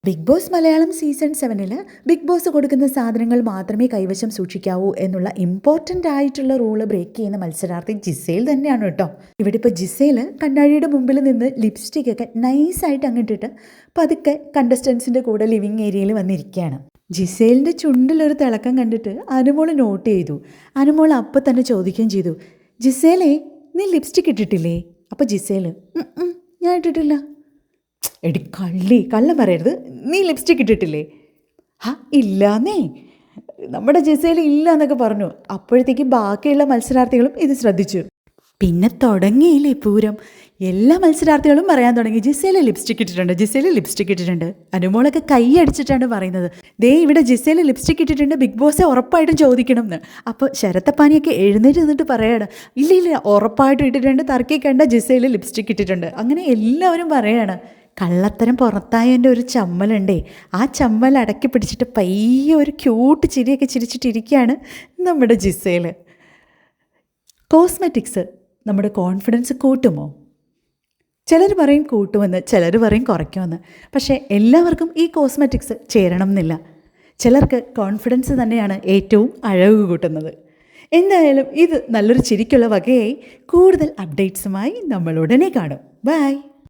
Big Boss Malayalam season 7 Bigg Boss കൊടുക്കുന്ന സാധനങ്ങൾ മാത്രമേ കൈവശം സൂക്ഷിക്കാവൂ എന്നുള്ള ഇമ്പോർട്ടൻ്റ് ആയിട്ടുള്ള റൂള് ബ്രേക്ക് ചെയ്യുന്ന മത്സരാർത്ഥി ജിസേൽ തന്നെയാണ് കേട്ടോ. ഇവിടെ ഇപ്പോൾ ജിസേൽ കണ്ണാടിയുടെ മുമ്പിൽ നിന്ന് ലിപ്സ്റ്റിക്കൊക്കെ നൈസായിട്ട് അങ്ങിട്ടിട്ട് പതുക്കെ കണ്ടസ്റ്റൻസിൻ്റെ കൂടെ ലിവിങ് ഏരിയയിൽ വന്നിരിക്കുകയാണ്. ജിസേലിൻ്റെ ചുണ്ടിലൊരു തിളക്കം കണ്ടിട്ട് അനുമോൾ നോട്ട് ചെയ്തു. അനുമോൾ അപ്പം തന്നെ ചോദിക്കുകയും ചെയ്തു, ജിസേലേ നീ ലിപ്സ്റ്റിക് ഇട്ടിട്ടില്ലേ? അപ്പോൾ ജിസേൽ ഞാൻ ഇട്ടിട്ടില്ല. എടി കള്ളം പറയരുത്, നീ ലിപ്സ്റ്റിക് ഇട്ടിട്ടില്ലേ? ഇല്ലാന്നേ, നമ്മുടെ ജിസേൽ ഇല്ല എന്നൊക്കെ പറഞ്ഞു. അപ്പോഴത്തേക്ക് ബാക്കിയുള്ള മത്സരാർത്ഥികളും ഇത് ശ്രദ്ധിച്ചു. പിന്നെ തുടങ്ങിയില്ലേ പൂരം. എല്ലാ മത്സരാർത്ഥികളും പറയാൻ തുടങ്ങി, ജിസേൽ ലിപ്സ്റ്റിക് ഇട്ടിട്ടുണ്ട്, ജിസേൽ ലിപ്സ്റ്റിക് ഇട്ടിട്ടുണ്ട്. അനുമോളൊക്കെ കൈ അടിച്ചിട്ടാണ് പറയുന്നത്, ദേ ഇവിടെ ജിസേൽ ലിപ്സ്റ്റിക് ഇട്ടിട്ടുണ്ട്, ബിഗ് ബോസെ ഉറപ്പായിട്ടും ചോദിക്കണം എന്ന്. അപ്പോൾ ശരത്തപ്പാനിയൊക്കെ എഴുന്നേറ്റ് നിന്നിട്ട് പറയാണ്, ഇല്ല ഉറപ്പായിട്ടും ഇട്ടിട്ടുണ്ട്, തർക്കിക്കണ്ട, ജിസേൽ ലിപ്സ്റ്റിക് ഇട്ടിട്ടുണ്ട്. അങ്ങനെ എല്ലാവരും പറയാണ്. കള്ളത്തരം പുറത്തായതിൻ്റെ ഒരു ചമ്മലുണ്ടേ, ആ ചമ്മൽ അടക്കി പിടിച്ചിട്ട് പയ്യെ ഒരു ക്യൂട്ട് ചിരിയൊക്കെ ചിരിച്ചിട്ടിരിക്കുകയാണ് നമ്മുടെ ജിസേൽ. കോസ്മെറ്റിക്സ് നമ്മുടെ കോൺഫിഡൻസ് കൂട്ടുമോ? ചിലർ പറയും കൂട്ടുമെന്ന്, ചിലർ പറയും കുറയ്ക്കുമെന്ന്. പക്ഷേ എല്ലാവർക്കും ഈ കോസ്മെറ്റിക്സ് ചേരണം എന്നില്ല. ചിലർക്ക് കോൺഫിഡൻസ് തന്നെയാണ് ഏറ്റവും അഴക് കൂട്ടുന്നത്. എന്തായാലും ഇത് നല്ലൊരു ചിരിക്കുള്ള വകയായി. കൂടുതൽ അപ്ഡേറ്റ്സുമായി നമ്മൾ ഉടനെ കാണും. ബൈ.